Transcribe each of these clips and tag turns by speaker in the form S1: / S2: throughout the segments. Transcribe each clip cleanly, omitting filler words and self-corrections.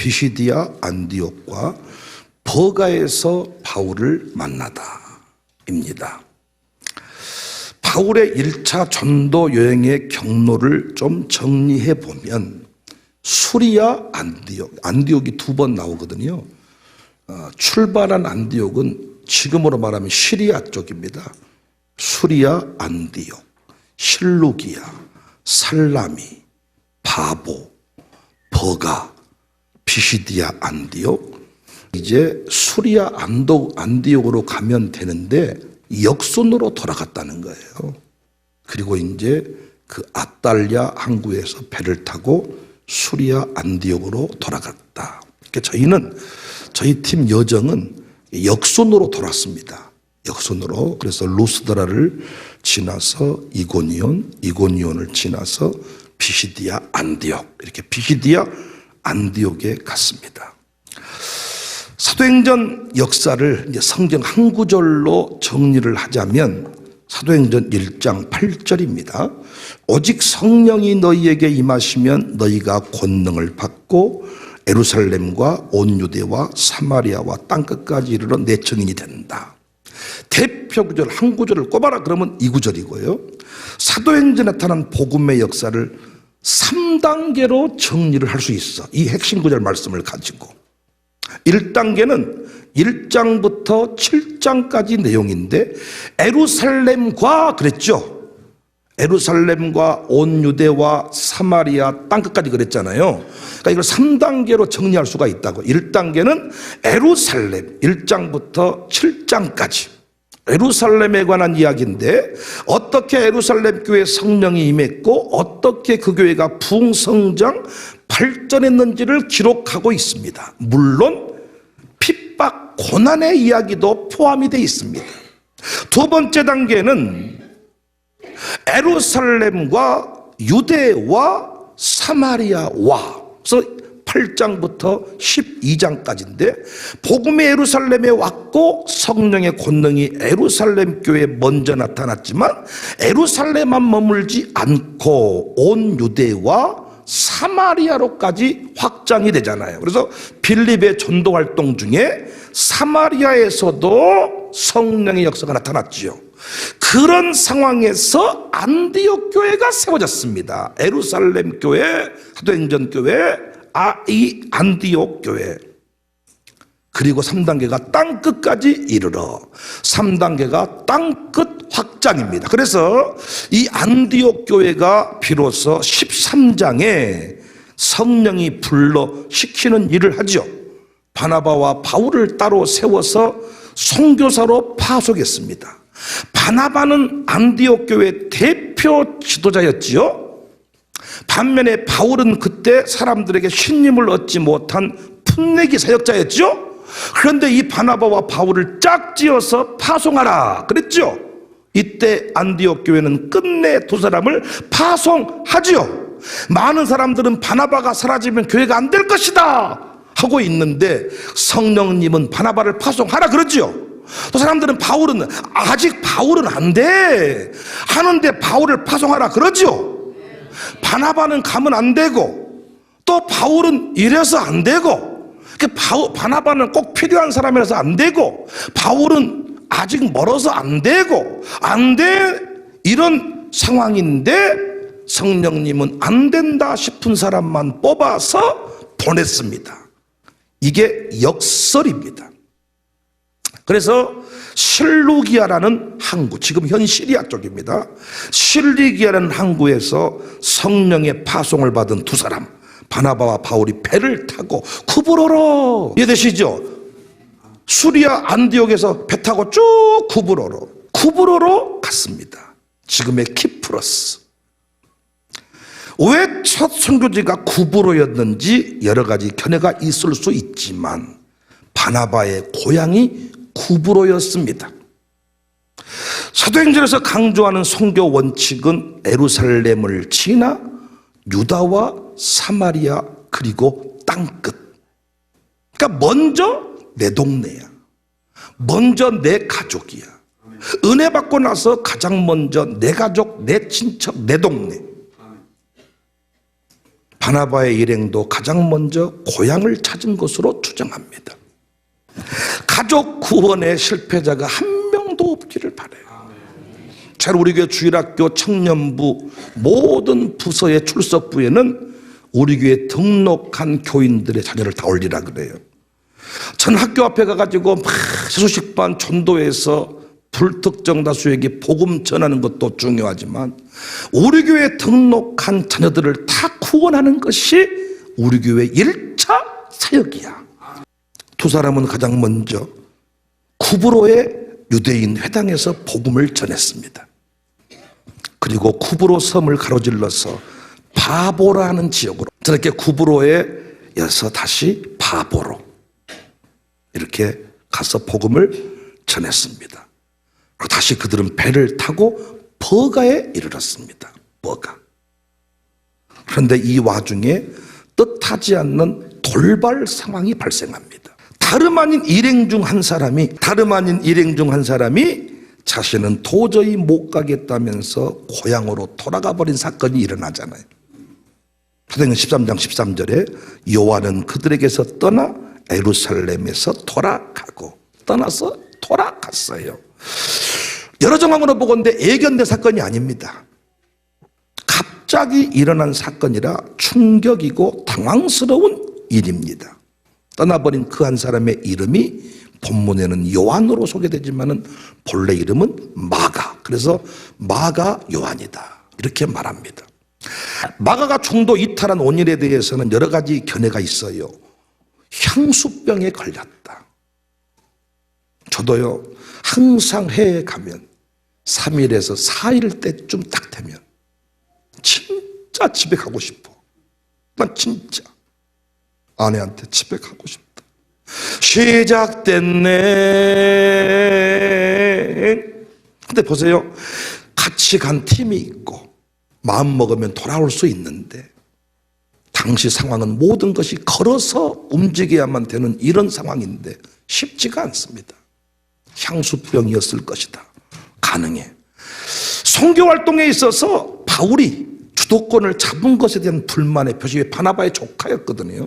S1: 비시디아 안디옥과 버가에서 바울을 만나다입니다. 바울의 1차 전도 여행의 경로를 좀 정리해 보면 수리아 안디옥이 2번 나오거든요. 출발한 안디옥은 지금으로 말하면 시리아 쪽입니다. 수리아 안디옥, 실루기아, 살라미, 바보, 버가, 비시디아 안디옥. 이제 수리아 안디옥으로 가면 되는데 역순으로 돌아갔다는 거예요. 그리고 이제 그 아달랴 항구에서 배를 타고 수리아 안디옥으로 돌아갔다. 그러니까 저희 팀 여정은 역순으로 돌았습니다. 역순으로. 그래서 루스드라를 지나서 이고니온을 지나서 비시디아 안디옥, 이렇게 비시디아 안디옥에 갔습니다. 사도행전 역사를 이제 성경 한 구절로 정리를 하자면 사도행전 1장 8절입니다. 오직 성령이 너희에게 임하시면 너희가 권능을 받고 예루살렘과 온 유대와 사마리아와 땅끝까지 이르러 내 증인이 된다. 대표 구절 한 구절을 꼽아라 그러면 이 구절이고요. 사도행전에 나타난 복음의 역사를 3단계로 정리를 할 수 있어. 이 핵심 구절 말씀을 가지고 1단계는 1장부터 7장까지 내용인데 예루살렘과 그랬죠. 예루살렘과 온 유대와 사마리아 땅끝까지 그랬잖아요. 그러니까 이걸 3단계로 정리할 수가 있다고. 1단계는 예루살렘 1장부터 7장까지 예루살렘에 관한 이야기인데 어떻게 예루살렘 교회 성령이 임했고 어떻게 그 교회가 부흥성장 발전했는지를 기록하고 있습니다. 물론 핍박 고난의 이야기도 포함이 되어 있습니다. 두 번째 단계는 예루살렘과 유대와 사마리아와, 그래서 8장부터 12장까지인데 복음의 예루살렘에 왔고 성령의 권능이 예루살렘 교회에 먼저 나타났지만 예루살렘만 머물지 않고 온 유대와 사마리아로까지 확장이 되잖아요. 그래서 빌립의 전도 활동 중에 사마리아에서도 성령의 역사가 나타났지요. 그런 상황에서 안디옥 교회가 세워졌습니다. 예루살렘 교회, 사도행전 교회, 이 안디옥 교회. 그리고 3단계가 땅끝까지 이르러 3단계가 땅끝 확장입니다. 그래서 이 안디옥 교회가 비로소 13장에 성령이 불러 시키는 일을 하죠. 바나바와 바울을 따로 세워서 선교사로 파송했습니다. 바나바는 안디옥 교회 대표 지도자였지요. 반면에 바울은 그때 사람들에게 신임을 얻지 못한 풋내기 사역자였죠. 그런데 이 바나바와 바울을 짝지어서 파송하라 그랬죠. 이때 안디옥 교회는 끝내 두 사람을 파송하지요. 많은 사람들은 바나바가 사라지면 교회가 안 될 것이다 하고 있는데 성령님은 바나바를 파송하라 그러지요. 또 사람들은 아직 바울은 안 돼 하는데 바울을 파송하라 그러지요. 바나바는 가면 안 되고 또 바울은 이래서 안 되고 바나바는 꼭 필요한 사람이라서 안 되고 바울은 아직 멀어서 안 되고 안 돼 이런 상황인데 성령님은 안 된다 싶은 사람만 뽑아서 보냈습니다. 이게 역설입니다. 그래서 실루기아라는 항구, 지금 현 시리아 쪽입니다. 실루기아라는 항구에서 성령의 파송을 받은 두 사람, 바나바와 바울이 배를 타고 쿠브로로, 이해되시죠? 수리아 안디옥에서 배 타고 쭉 쿠브로로 갔습니다. 지금의 키프로스. 왜 첫 선교지가 쿠브로였는지 여러 가지 견해가 있을 수 있지만 바나바의 고향이 쿠브로였습니다. 사도행전에서 강조하는 선교 원칙은 예루살렘을 지나 유다와 사마리아 그리고 땅끝. 그러니까 먼저 내 동네야. 먼저 내 가족이야. 은혜 받고 나서 가장 먼저 내 가족, 내 친척, 내 동네. 바나바의 일행도 가장 먼저 고향을 찾은 것으로 추정합니다. 가족 구원의 실패자가 한 명도 없기를 바라요. 잘 우리 교회 주일학교 청년부 모든 부서의 출석부에는 우리 교회 등록한 교인들의 자녀를 다 올리라 그래요. 전 학교 앞에 가가지고 막 세수식반 전도해서 불특정 다수에게 복음 전하는 것도 중요하지만 우리 교회에 등록한 자녀들을 다 구원하는 것이 우리 교회 1차 사역이야. 두 사람은 가장 먼저 쿠브로의 유대인 회당에서 복음을 전했습니다. 그리고 쿠브로 섬을 가로질러서 바보라는 지역으로, 저렇게 쿠브로에서 다시 바보로 이렇게 가서 복음을 전했습니다. 그리고 다시 그들은 배를 타고 버가에 이르렀습니다. 버가. 그런데 이 와중에 뜻하지 않는 돌발 상황이 발생합니다. 다름 아닌 일행 중 한 사람이 자신은 도저히 못 가겠다면서 고향으로 돌아가 버린 사건이 일어나잖아요. 사도행전 13장 13절에 요한은 그들에게서 떠나 예루살렘에서 떠나서 돌아갔어요. 여러 정황으로 보건대 예견된 사건이 아닙니다. 갑자기 일어난 사건이라 충격이고 당황스러운 일입니다. 떠나버린 그 한 사람의 이름이 본문에는 요한으로 소개되지만은 본래 이름은 마가. 그래서 마가 요한이다. 이렇게 말합니다. 마가가 중도 이탈한 원인에 대해서는 여러 가지 견해가 있어요. 향수병에 걸렸다. 저도요, 항상 해에 가면 3일에서 4일 때쯤 딱 되면 진짜 집에 가고 싶어. 난 진짜 아내한테 집에 가고 싶다. 시작됐네. 근데 보세요, 같이 간 팀이 있고 마음 먹으면 돌아올 수 있는데 당시 상황은 모든 것이 걸어서 움직여야만 되는 이런 상황인데 쉽지가 않습니다. 향수병이었을 것이다. 가능해. 선교활동에 있어서 바울이 주도권을 잡은 것에 대한 불만의 표시, 바나바의 조카였거든요.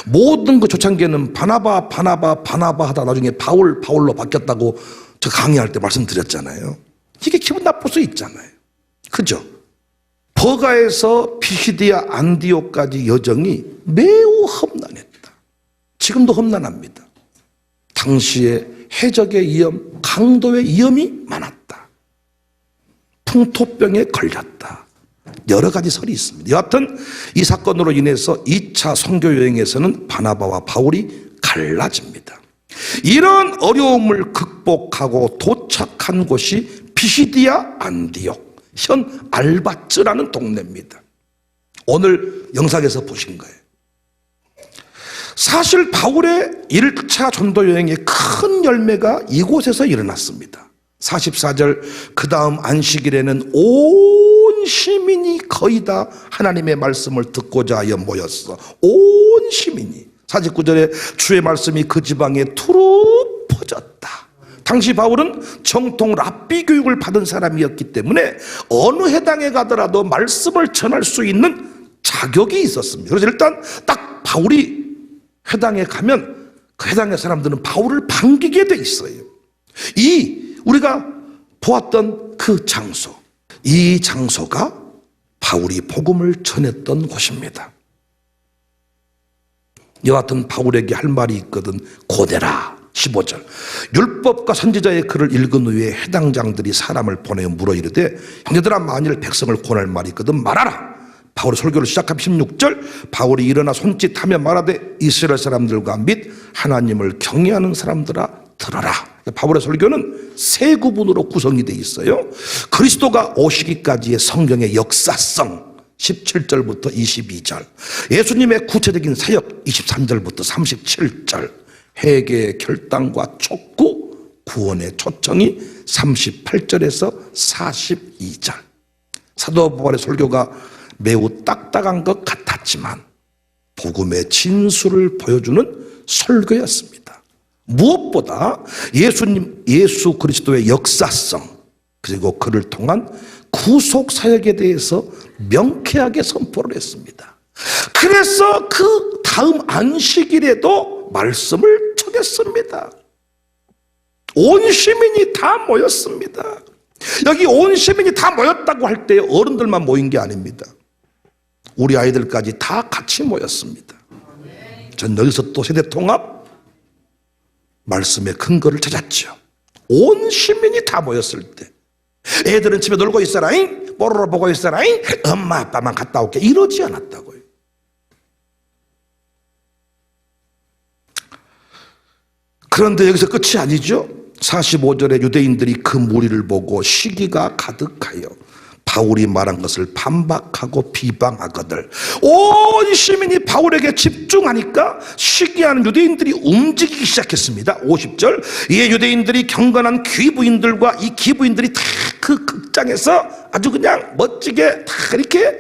S1: 모든 그 초창기에는 바나바 하다 나중에 바울로 바뀌었다고 저 강의할 때 말씀드렸잖아요. 이게 기분 나쁠 수 있잖아요. 그죠? 버가에서 피시디아 안디옥까지 여정이 매우 험난했다. 지금도 험난합니다. 당시에 해적의 위험, 강도의 위험이 많았다. 풍토병에 걸렸다. 여러 가지 설이 있습니다. 여하튼 이 사건으로 인해서 2차 선교 여행에서는 바나바와 바울이 갈라집니다. 이런 어려움을 극복하고 도착한 곳이 피시디아 안디옥, 현 알바츠라는 동네입니다. 오늘 영상에서 보신 거예요. 사실 바울의 1차 전도 여행의 큰 열매가 이곳에서 일어났습니다. 44절, 그 다음 안식일에는 온 시민이 거의 다 하나님의 말씀을 듣고자 하여 모였어. 온 시민이. 49절에 주의 말씀이 그 지방에 두루 퍼졌다. 당시 바울은 정통 랍비 교육을 받은 사람이었기 때문에 어느 회당에 가더라도 말씀을 전할 수 있는 자격이 있었습니다. 그래서 일단 딱 바울이 회당에 가면 그 회당의 사람들은 바울을 반기게 돼 있어요. 우리가 보았던 그 장소, 이 장소가 바울이 복음을 전했던 곳입니다. 여하튼 바울에게 할 말이 있거든. 고대라. 15절, 율법과 선지자의 글을 읽은 후에 해당장들이 사람을 보내어 물어 이르되, 형제들아, 만일 백성을 권할 말이 있거든 말하라. 바울의 설교를 시작한 16절, 바울이 일어나 손짓하며 말하되, 이스라엘 사람들과 및 하나님을 경외하는 사람들아 들어라. 바울의 설교는 세 구분으로 구성이 되어 있어요. 그리스도가 오시기까지의 성경의 역사성 17절부터 22절, 예수님의 구체적인 사역 23절부터 37절, 회개의 결단과 촉구, 구원의 초청이 38절에서 42절. 사도 바울의 설교가 매우 딱딱한 것 같았지만 복음의 진수를 보여주는 설교였습니다. 무엇보다 예수 그리스도의 역사성, 그리고 그를 통한 구속 사역에 대해서 명쾌하게 선포를 했습니다. 그래서 그 다음 안식일에도 말씀을 전했습니다. 온 시민이 다 모였습니다. 여기 온 시민이 다 모였다고 할 때 어른들만 모인 게 아닙니다. 우리 아이들까지 다 같이 모였습니다. 전 여기서 또 세대통합 말씀의 근거를 찾았죠. 온 시민이 다 모였을 때 애들은 집에 놀고 있어라잉, 뽀로로 보고 있어라잉, 엄마 아빠만 갔다 올게, 이러지 않았다고요. 그런데 여기서 끝이 아니죠. 45절에 유대인들이 그 무리를 보고 시기가 가득하여 바울이 말한 것을 반박하고 비방하거늘 온 시민이 바울에게 집중하니까 시기하는 유대인들이 움직이기 시작했습니다. 50절, 이에 유대인들이 경건한 귀부인들과 이 기부인들이 다 그 극장에서 아주 그냥 멋지게 다 이렇게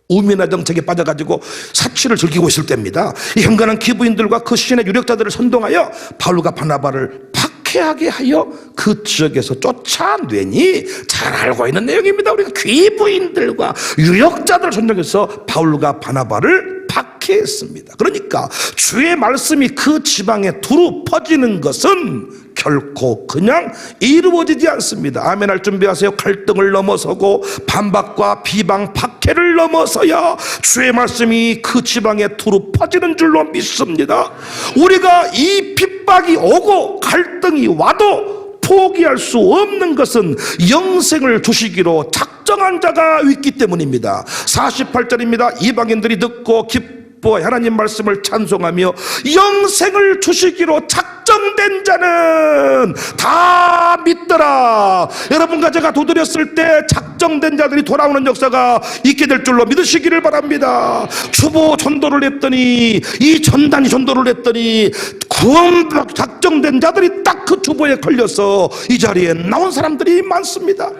S1: 우미나 정책에 빠져가지고 사치를 즐기고 있을 때입니다. 이 경건한 기부인들과 그 신의 유력자들을 선동하여 바울과 바나바를 박해하게 하여 그 지역에서 쫓아내니, 잘 알고 있는 내용입니다. 우리가 귀부인들과 유력자들을 선동해서 바울과 바나바를 박해했습니다. 그러니까 주의 말씀이 그 지방에 두루 퍼지는 것은 결코 그냥 이루어지지 않습니다. 아멘 할 준비하세요. 갈등을 넘어서고 반박과 비방, 박해를 넘어서야 주의 말씀이 그 지방에 두루 퍼지는 줄로 믿습니다. 우리가 이 핍박이 오고 갈등이 와도 포기할 수 없는 것은 영생을 주시기로 작정한 자가 있기 때문입니다. 48절입니다. 이방인들이 듣고 기뻐 하나님 말씀을 찬송하며 영생을 주시기로 작정된 자는 다 믿더라. 여러분과 제가 도드렸을 때 작정된 자들이 돌아오는 역사가 있게 될 줄로 믿으시기를 바랍니다. 주보 전도를 했더니, 이 전단이 전도를 했더니 구원 작정된 자들이 딱 그 주보에 걸려서 이 자리에 나온 사람들이 많습니다.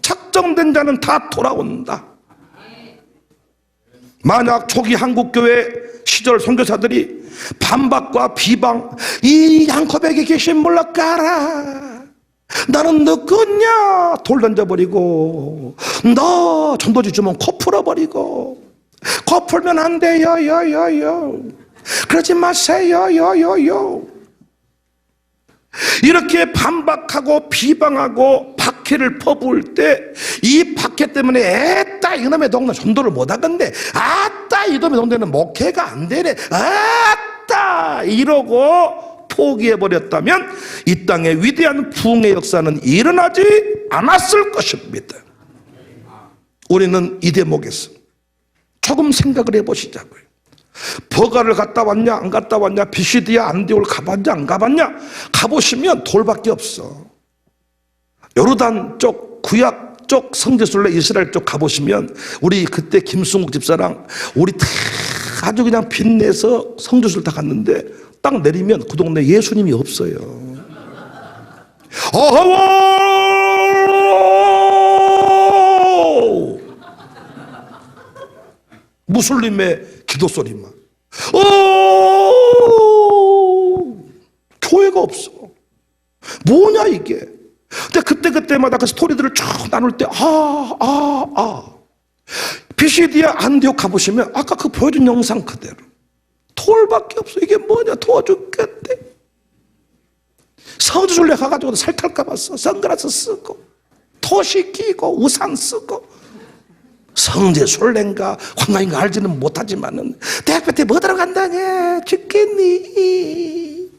S1: 작정된 자는 다 돌아온다. 만약 초기 한국교회 시절 선교사들이 반박과 비방, 이 양코백에 계신 몰라 까라, 나는 누구냐 돌 던져버리고, 너 전도지 주면 코 풀어버리고, 코 풀면 안 돼요 요요요, 그러지 마세요 요요요, 이렇게 반박하고 비방하고 박해를 퍼부을 때 이 박해 때문에 에따 이놈의 동네 전도를 못하건데, 아따 이놈의 동네는 목회가 안 되네, 아따 이러고 포기해버렸다면 이 땅의 위대한 부흥의 역사는 일어나지 않았을 것입니다. 우리는 이 대목에서 조금 생각을 해보시자고요. 버가를 갔다 왔냐 안 갔다 왔냐, 비시디아 안디올 가봤냐 안 가봤냐, 가보시면 돌밖에 없어. 요르단 쪽, 구약 쪽, 성지순례 이스라엘 쪽 가보시면, 우리 그때 김승욱 집사랑 우리 다 아주 그냥 빚내서 성지순례 다 갔는데 딱 내리면 그 동네 예수님이 없어요. 어허! 무슬림의 기도 소리만. 교회가 없어. 뭐냐 이게. 근데 그때마다 그 스토리들을 쭉 나눌 때 비시디아 안디옥 가보시면 아까 그 보여준 영상 그대로 돌밖에 없어. 이게 뭐냐, 도와 죽겠대. 성지순례 가가지고 살 탈까 봤어. 선글라스 쓰고 토시 끼고 우산 쓰고. 성지순례인가 관광인가 알지는 못하지만은 대학교 때 뭐 들어간다냐 죽겠니.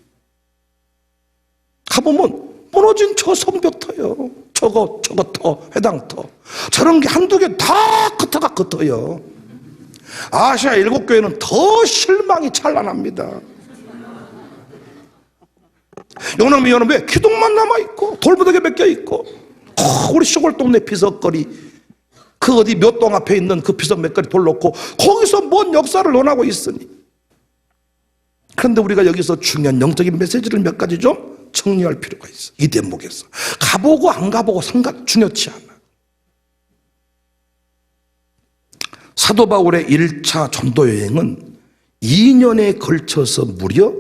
S1: 가보면 무너진 저 성벽터요. 저거 터, 회당터, 저런 게 한두 개 다 겉어가 겉어요. 아시아 7교회는 더 실망이 찬란합니다. 용남미교는 왜 기둥만 남아있고 돌무더기 벗겨 있고, 우리 시골 동네 비석거리, 그 어디 몇 동 앞에 있는 그 비석 몇 거리 돌 놓고 거기서 뭔 역사를 논하고 있으니. 그런데 우리가 여기서 중요한 영적인 메시지를 몇 가지 좀 정리할 필요가 있어. 이 대목에서 가보고 안 가보고 중요치 않아. 사도 바울의 1차 전도 여행은 2년에 걸쳐서 무려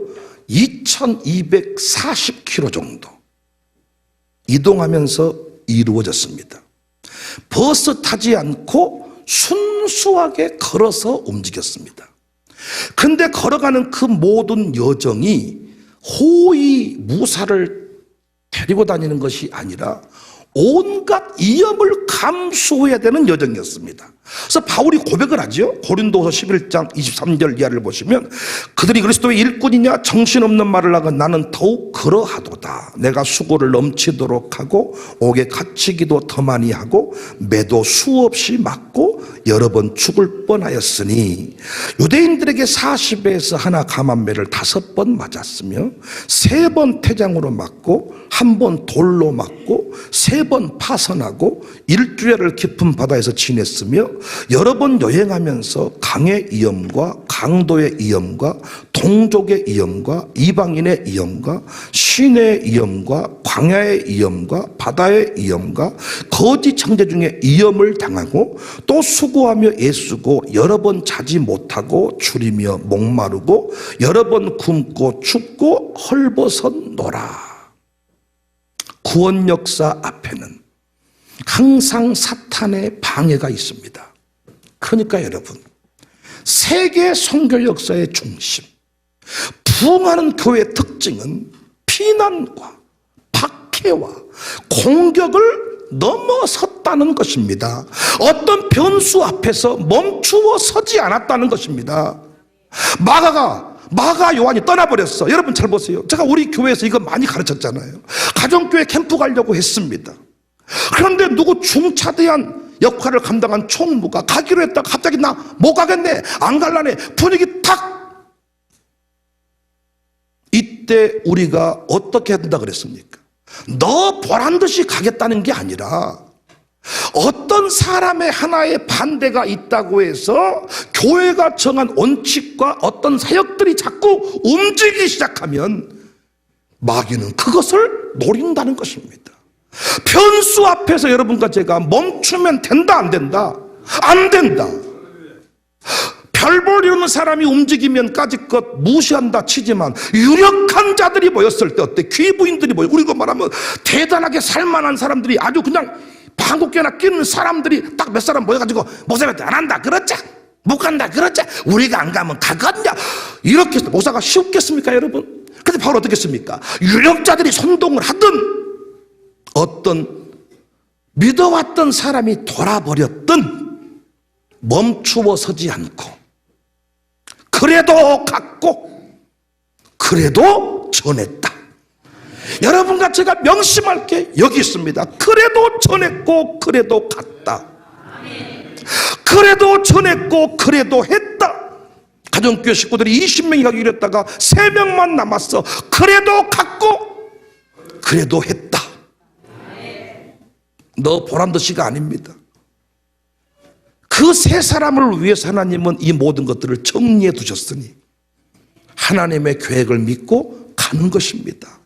S1: 2240km 정도 이동하면서 이루어졌습니다. 버스 타지 않고 순수하게 걸어서 움직였습니다. 근데 걸어가는 그 모든 여정이 호의 무사를 데리고 다니는 것이 아니라 온갖 위험을 감수해야 되는 여정이었습니다. 그래서 바울이 고백을 하죠. 고린도서 11장 23절 이하를 보시면 그들이 그리스도의 일꾼이냐 정신없는 말을 하고 나는 더욱 그러하도다. 내가 수고를 넘치도록 하고 옥에 갇히기도 더 많이 하고 매도 수없이 맞고 여러 번 죽을 뻔하였으니 유대인들에게 40에서 하나 감한매를 5번 맞았으며 3번 태장으로 맞고 1번 돌로 맞고 3번 파선하고 일주일을 깊은 바다에서 지냈으며 여러 번 여행하면서 강의 위험과 강도의 위험과 동족의 위험과 이방인의 위험과 시내의 위험과 광야의 위험과 바다의 위험과 거짓 형제 중에 위험을 당하고 또 수고하며 애쓰고 여러 번 자지 못하고 줄이며 목마르고 여러 번 굶고 춥고 헐벗었노라. 구원 역사 앞에는 항상 사탄의 방해가 있습니다. 그러니까 여러분, 세계 선교 역사의 중심, 부흥하는 교회의 특징은 비난과 박해와 공격을 넘어섰다는 것입니다. 어떤 변수 앞에서 멈추어 서지 않았다는 것입니다. 마가 요한이 떠나버렸어. 여러분 잘 보세요. 제가 우리 교회에서 이거 많이 가르쳤잖아요. 가정교회 캠프 가려고 했습니다. 그런데 누구 중차대한 역할을 감당한 총무가 가기로 했다가 갑자기 나 못 가겠네, 안 갈라네, 분위기 탁. 이때 우리가 어떻게 한다 그랬습니까? 너 보란 듯이 가겠다는 게 아니라 어떤 사람의 하나의 반대가 있다고 해서 교회가 정한 원칙과 어떤 사역들이 자꾸 움직이기 시작하면 마귀는 그것을 노린다는 것입니다. 변수 앞에서 여러분과 제가 멈추면 된다, 안 된다? 안 된다. 별 볼 일 없는 사람이 움직이면 까짓것 무시한다 치지만 유력한 자들이 모였을 때 어때? 귀부인들이 모여. 우리가 말하면 대단하게 살만한 사람들이 아주 그냥 한국교회나 끼는 사람들이 딱 몇 사람 모여가지고 목사님한테 안 한다 그러자, 못 간다 그러자, 우리가 안 가면 가겠냐, 이렇게 해서 목사가 쉬웠겠습니까 여러분? 근데 바로 어떻게 했습니까? 유력자들이 선동을 하든 어떤 믿어왔던 사람이 돌아버렸든 멈추어 서지 않고 그래도 갔고 그래도 전했다. 여러분과 제가 명심할 게 여기 있습니다. 그래도 전했고 그래도 갔다. 그래도 전했고 그래도 했다. 가정교회 식구들이 20명이 가기로 했다가 3명만 남았어. 그래도 갔고 그래도 했다. 너 보란듯이가 아닙니다. 그 3사람을 위해서 하나님은 이 모든 것들을 정리해 두셨으니 하나님의 계획을 믿고 가는 것입니다.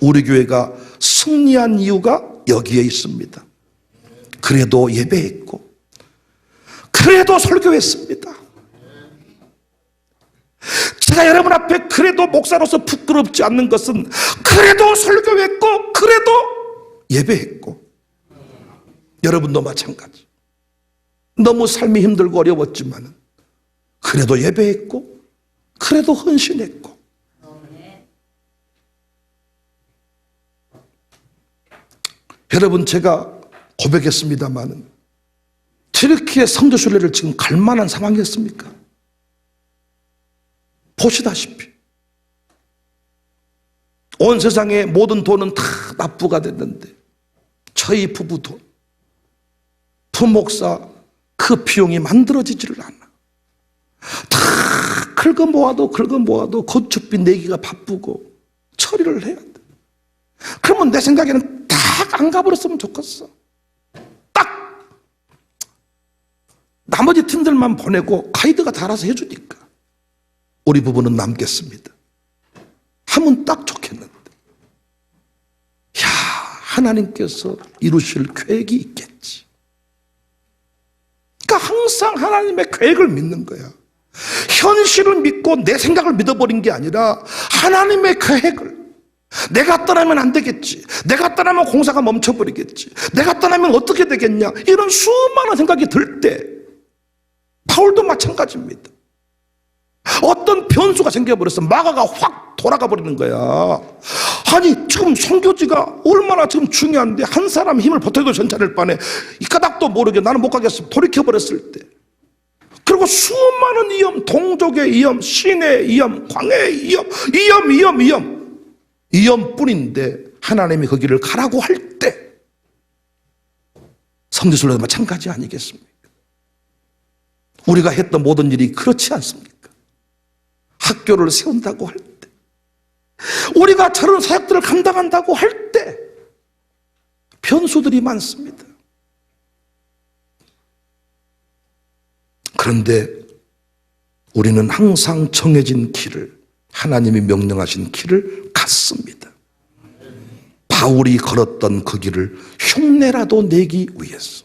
S1: 우리 교회가 승리한 이유가 여기에 있습니다. 그래도 예배했고 그래도 설교했습니다. 제가 여러분 앞에 그래도 목사로서 부끄럽지 않는 것은 그래도 설교했고 그래도 예배했고 여러분도 마찬가지. 너무 삶이 힘들고 어려웠지만 그래도 예배했고 그래도 헌신했고 여러분 제가 고백했습니다만 튀르키예 성도순례를 지금 갈 만한 상황이었습니까? 보시다시피 온 세상의 모든 돈은 다 납부가 됐는데 저희 부부 돈, 부목사 그 비용이 만들어지지를 않아. 다 긁어 모아도 건축비 내기가 바쁘고 처리를 해야 돼. 그러면 내 생각에는 딱 안 가버렸으면 좋겠어. 딱 나머지 팀들만 보내고 가이드가 다 알아서 해주니까 우리 부부는 남겠습니다. 하면 딱 좋겠는데 야, 하나님께서 이루실 계획이 있겠지. 그러니까 항상 하나님의 계획을 믿는 거야. 현실을 믿고 내 생각을 믿어버린 게 아니라 하나님의 계획을, 내가 떠나면 안 되겠지. 내가 떠나면 공사가 멈춰버리겠지. 내가 떠나면 어떻게 되겠냐. 이런 수많은 생각이 들 때 바울도 마찬가지입니다. 어떤 변수가 생겨버렸어. 마가가 확 돌아가 버리는 거야. 아니 지금 선교지가 얼마나 지금 중요한데 한 사람 힘을 보태도 괜찮을 바에 이 까닭도 모르게 나는 못 가겠어 돌이켜버렸을 때, 그리고 수많은 위험, 동족의 위험, 신의 위험, 광해의 위험, 위험뿐인데 하나님이 거기를 가라고 할 때 성지순례도 마찬가지 아니겠습니까? 우리가 했던 모든 일이 그렇지 않습니까? 학교를 세운다고 할 때, 우리가 저런 사역들을 감당한다고 할 때 변수들이 많습니다. 그런데 우리는 항상 정해진 길을, 하나님이 명령하신 길을 갔습니다. 바울이 걸었던 그 길을 흉내라도 내기 위해서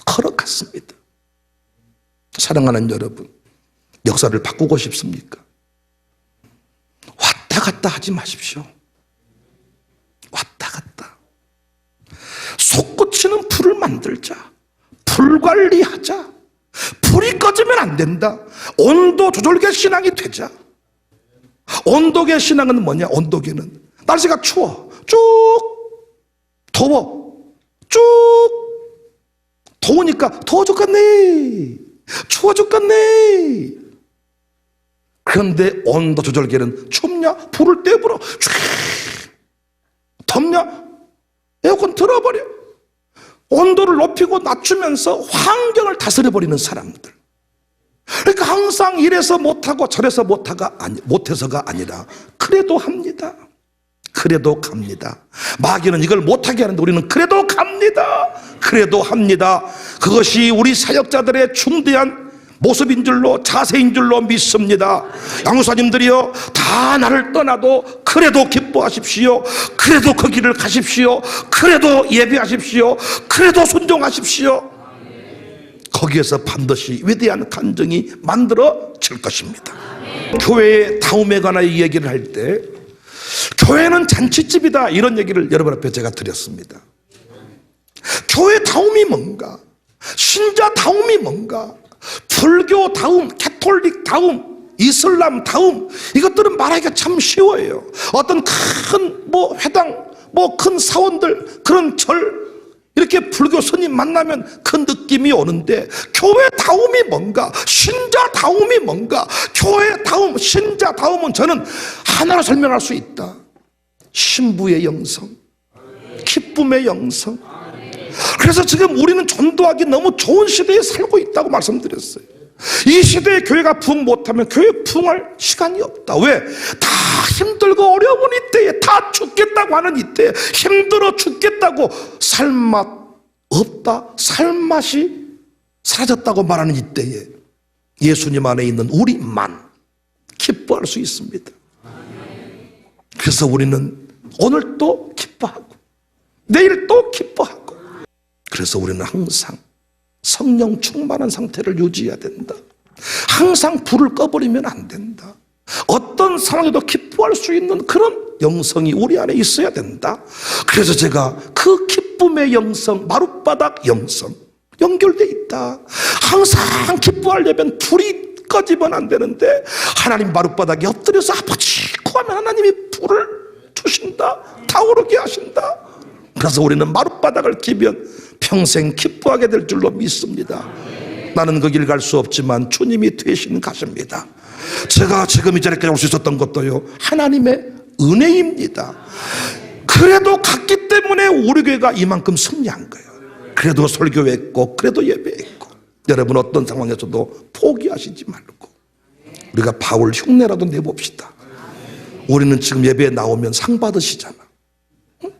S1: 걸어갔습니다. 사랑하는 여러분, 역사를 바꾸고 싶습니까? 왔다 갔다 하지 마십시오. 왔다 갔다. 솟구치는 불을 만들자. 불관리하자. 불이 꺼지면 안 된다. 온도 조절계 신앙이 되자. 온도계 신앙은 뭐냐? 온도계는 날씨가 추워, 쭉 더워, 쭉 더우니까 더워 죽겠네, 추워 죽겠네. 그런데 온도 조절계는 춥냐? 불을 떼불어. 덥냐? 에어컨 틀어버려. 온도를 높이고 낮추면서 환경을 다스려버리는 사람들. 그러니까 항상 이래서 못하고 저래서 못해서가 아니라 그래도 합니다. 그래도 갑니다. 마귀는 이걸 못하게 하는데 우리는 그래도 갑니다. 그래도 합니다. 그것이 우리 사역자들의 중대한 모습인 줄로, 자세인 줄로 믿습니다. 양우사님들이요, 다 나를 떠나도 그래도 기뻐하십시오. 그래도 그 길을 가십시오. 그래도 예배하십시오. 그래도 순종하십시오. 거기에서 반드시 위대한 간증이 만들어질 것입니다. 교회의 다움에 관한 얘기를 할 때 교회는 잔치집이다, 이런 얘기를 여러분 앞에 제가 드렸습니다. 교회 다움이 뭔가, 신자 다움이 뭔가, 불교 다움, 캐톨릭 다움, 이슬람 다움, 이것들은 말하기가 참 쉬워요. 어떤 큰 회당, 큰 사원들, 그런 절, 이렇게 불교 스님 만나면 그 느낌이 오는데, 교회 다움이 뭔가, 신자 다움이 뭔가, 교회 다움, 신자 다움은 저는 하나로 설명할 수 있다. 신부의 영성, 기쁨의 영성. 그래서 지금 우리는 전도하기 너무 좋은 시대에 살고 있다고 말씀드렸어요. 이 시대에 교회가 부흥 못하면 교회 부흥할 시간이 없다. 왜? 다 힘들고 어려운 이때에, 다 죽겠다고 하는 이때에, 힘들어 죽겠다고 살맛 없다, 살맛이 사라졌다고 말하는 이때에 예수님 안에 있는 우리만 기뻐할 수 있습니다. 그래서 우리는 오늘 또 기뻐하고 내일 또 기뻐하고, 그래서 우리는 항상 성령 충만한 상태를 유지해야 된다. 항상 불을 꺼버리면 안 된다. 어떤 상황에도 기뻐할 수 있는 그런 영성이 우리 안에 있어야 된다. 그래서 제가 그 기쁨의 영성, 마룻바닥 영성 연결돼 있다. 항상 기뻐하려면 불이 꺼지면 안 되는데, 하나님 마룻바닥에 엎드려서 아버지 구하면 하나님이 불을 주신다, 타오르게 하신다. 그래서 우리는 마룻바닥을 기면 평생 기뻐하게 될 줄로 믿습니다. 나는 그 길 갈 수 없지만 주님이 대신 가십니다. 제가 지금 이 자리까지 올 수 있었던 것도요, 하나님의 은혜입니다. 그래도 갔기 때문에 우리 교회가 이만큼 승리한 거예요. 그래도 설교했고, 그래도 예배했고. 여러분 어떤 상황에서도 포기하시지 말고 우리가 바울 흉내라도 내봅시다. 우리는 지금 예배에 나오면 상 받으시잖아. 응?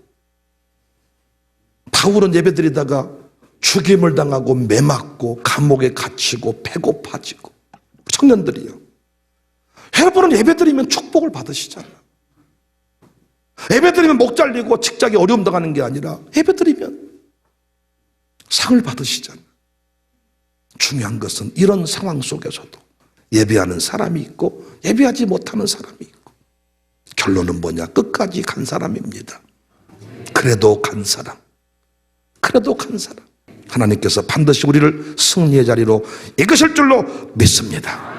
S1: 바울은 예배 드리다가 죽임을 당하고 매맞고 감옥에 갇히고 배고파지고, 청년들이요, 여러분은 예배 드리면 축복을 받으시잖아. 예배 드리면 목 잘리고 직장에 어려움 당하는 게 아니라 예배 드리면 상을 받으시잖아. 중요한 것은 이런 상황 속에서도 예배하는 사람이 있고 예배하지 못하는 사람이 있고, 결론은 뭐냐? 끝까지 간 사람입니다. 그래도 간 사람. 그래도 간 사람. 하나님께서 반드시 우리를 승리의 자리로 이끄실 줄로 믿습니다.